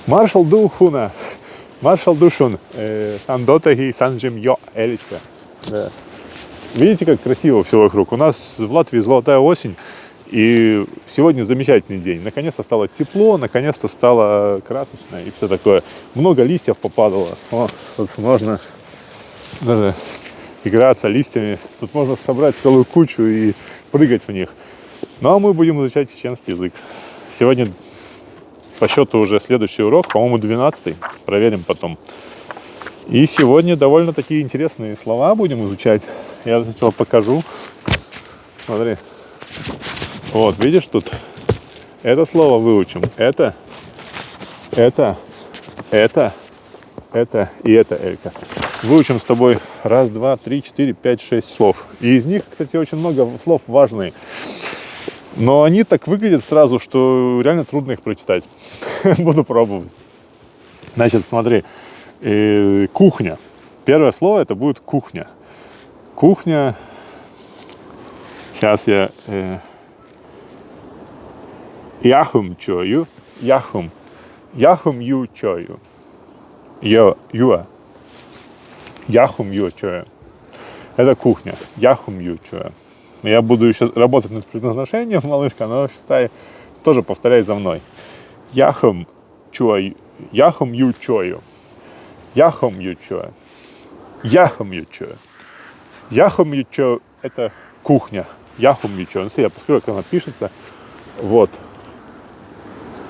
Маршал Духуна. Маршал Душун. Сандотаги Санджим Йо Элечка. Да. Видите, как красиво все вокруг? У нас в Латвии золотая осень. И сегодня замечательный день. Наконец-то стало тепло, наконец-то стало красочно и все такое. Много листьев попадало. О, тут можно даже играться листьями. Тут можно собрать целую кучу и прыгать в них. Ну а мы будем изучать чеченский язык. Сегодня по счету уже следующий урок, по-моему, 12-й. Проверим потом. И сегодня довольно такие интересные слова будем изучать. Я сначала покажу. Смотри. Вот, видишь, тут это слово выучим. Это и это Элька. Выучим с тобой 1, 2, 3, 4, 5, 6 слов. И из них, кстати, очень много слов важные. Но они так выглядят сразу, что реально трудно их прочитать. Буду пробовать. Значит, смотри. Кухня. Первое слово это будет кухня. Кухня. Сейчас я... Яхум чою. Яхум ю чою. Юа. Яхум ю чою. Это кухня. Яхум ю чою. Я буду еще работать над произношением, малышка, но считай, тоже повторяй за мной. Яхум чою. Яхум ю чою. Яхум ю чою. Яхум ю чою. Яхум ю чою это кухня. Яхум ю чою. Ну, я посмотрю, как она пишется. Вот.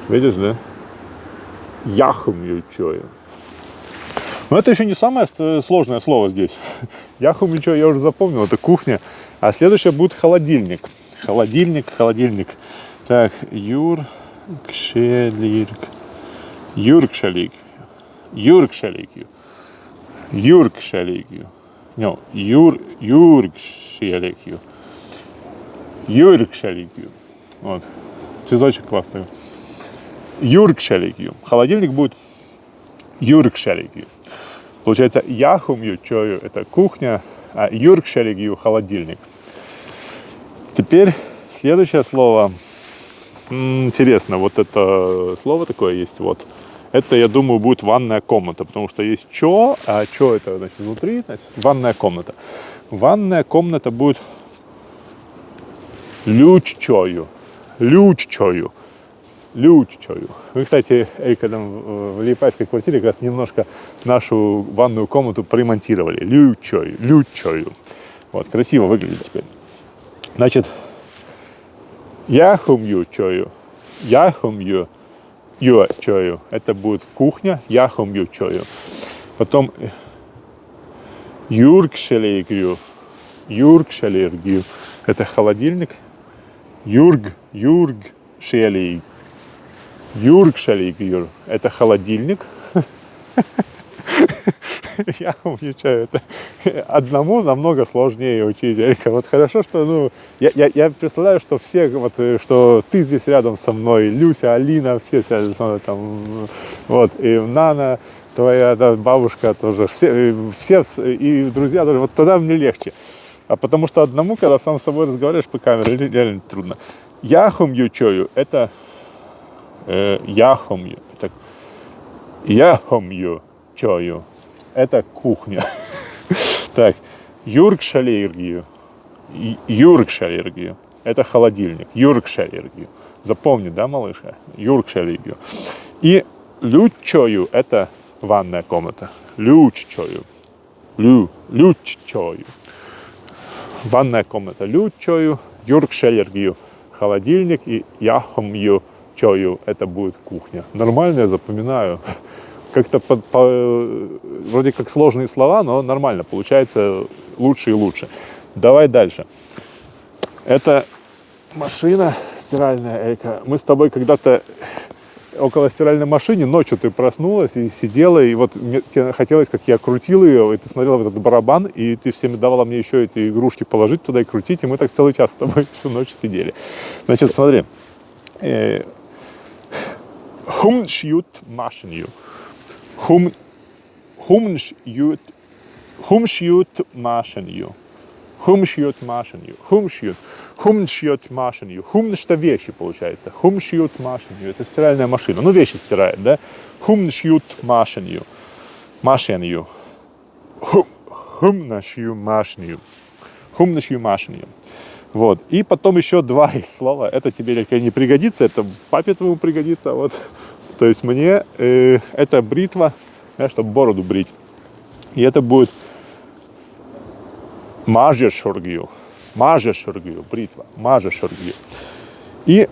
Видишь, да? Яхум ю чою. Но это еще не самое сложное слово здесь. Яхум ю чою я уже запомнил, это кухня. А следующее будет холодильник. Холодильник. Так, Юркшелик. Вот. Цветочек классный. Юркшеликью. Холодильник будет Юркшеликью. Получается, яхумью чою это кухня, а Юркшеликью холодильник. Теперь следующее слово. Интересно, вот это слово такое есть. Вот. Это, я думаю, будет ванная комната, потому что есть чо, а чо это значит внутри, значит, ванная комната. Ванная комната будет люччою. Вы, кстати, Элька, там в Лиепайской квартире как раз немножко нашу ванную комнату поремонтировали. Люччою. Вот, красиво выглядит теперь. Значит, яхумью чою. Это будет кухня, яхумью чою. Потом юркшелергию. Это холодильник. Юркшелигью. Это холодильник. Я умничаю. Это одному намного сложнее учить. Вот хорошо, что я представляю, что все, вот, что ты здесь рядом со мной, Люся, Алина, все рядом со мной, там, вот, и Нана, твоя бабушка тоже, все и друзья тоже. Вот тогда мне легче. А потому что одному, когда сам с собой разговариваешь по камере, реально трудно. Яхумью чою это яхумью чою. Это кухня. Так, юркшелергию. Это холодильник. Юркшелергию. Запомни, да, малышка? Юркшелергию. И люччою это ванная комната. Люччою. Ванная комната. Люччою. Юркшелергию. Холодильник. И яхомью чою. Это будет кухня. Нормально я запоминаю. Как-то вроде как сложные слова, но нормально. Получается лучше и лучше. Давай дальше. Это машина стиральная, Элька. Мы с тобой когда-то около стиральной машины, ночью ты проснулась и сидела, и вот тебе хотелось, как я крутил ее, и ты смотрела в этот барабан, и ты всеми давала мне еще эти игрушки положить туда и крутить, и мы так целый час с тобой всю ночь сидели. Значит, смотри. Хумшьют машинью. Хумшьют машинью. Хумшьют машинью. Хум — это вещи, получается. Хумшьют машинью. Это стиральная машина. Ну, вещи стирает, да? Хум шьют машинью. Машинью. Хум шью машинью. Хум шью машинью. Вот. И потом еще два слова. Это тебе Илька не пригодится, это папе твоему пригодится. Вот. То есть мне это бритва, чтобы бороду брить. И это будет мажешургию. Мажешургию, бритва. Мажешургию. И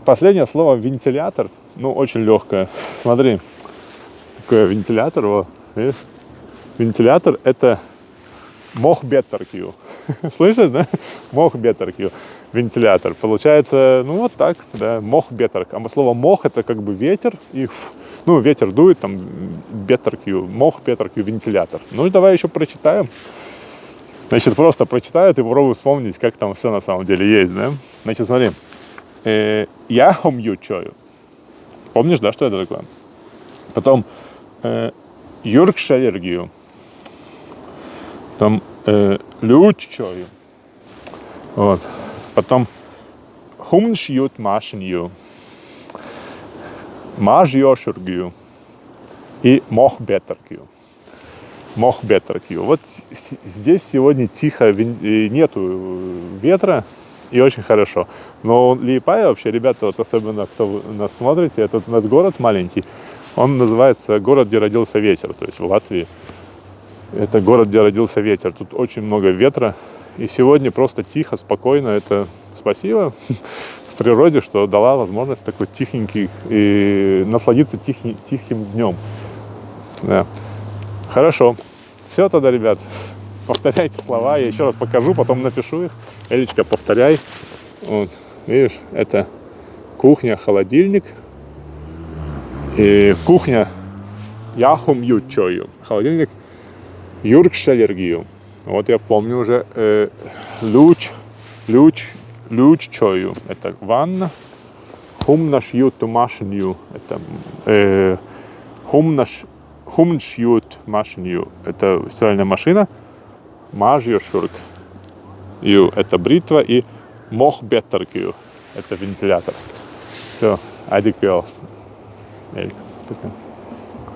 последнее слово вентилятор. Ну, очень легкое. Смотри, такой вентилятор. Вот, видишь? Вентилятор это мохбеттеркью. Слышишь, да? Мохбеттеркью. Вентилятор. Получается, ну вот так, да, мохбеттерк. А слово мох это как бы ветер. И, ну, ветер дует, там, беттеркью, мохбеттеркью, вентилятор. Ну и давай еще прочитаем. Значит, просто прочитаю и попробую вспомнить, как там все на самом деле есть, да? Значит, смотри. Яхом ючою. Помнишь, да, что это такое? Потом юркшелергию. Потом люччою. Вот. Потом хумшьют машинью. Мажьёшургию. И мохбеттеркию. Мохбеттеркию. Вот здесь сегодня тихо, нету ветра. И очень хорошо. Но Лиепая вообще, ребята, вот особенно кто нас смотрите, этот город маленький, он называется город, где родился ветер. То есть в Латвии это город, где родился ветер. Тут очень много ветра. И сегодня просто тихо, спокойно. Это спасибо в природе, что дала возможность такой тихенький и насладиться тихим днем. Да. Хорошо. Все тогда, ребят. Повторяйте слова. Я еще раз покажу, потом напишу их. Элечка, повторяй. Вот, видишь, это кухня, холодильник. И кухня яхум ючою. Холодильник юркшелергию. Вот я помню уже люччою. Это ванна. Хум шьют машинью. Это хум шьют машинью. Это стиральная машина. Мажьёшург. Это бритва, и мохбеттеркию. Это вентилятор. Все, адиквел.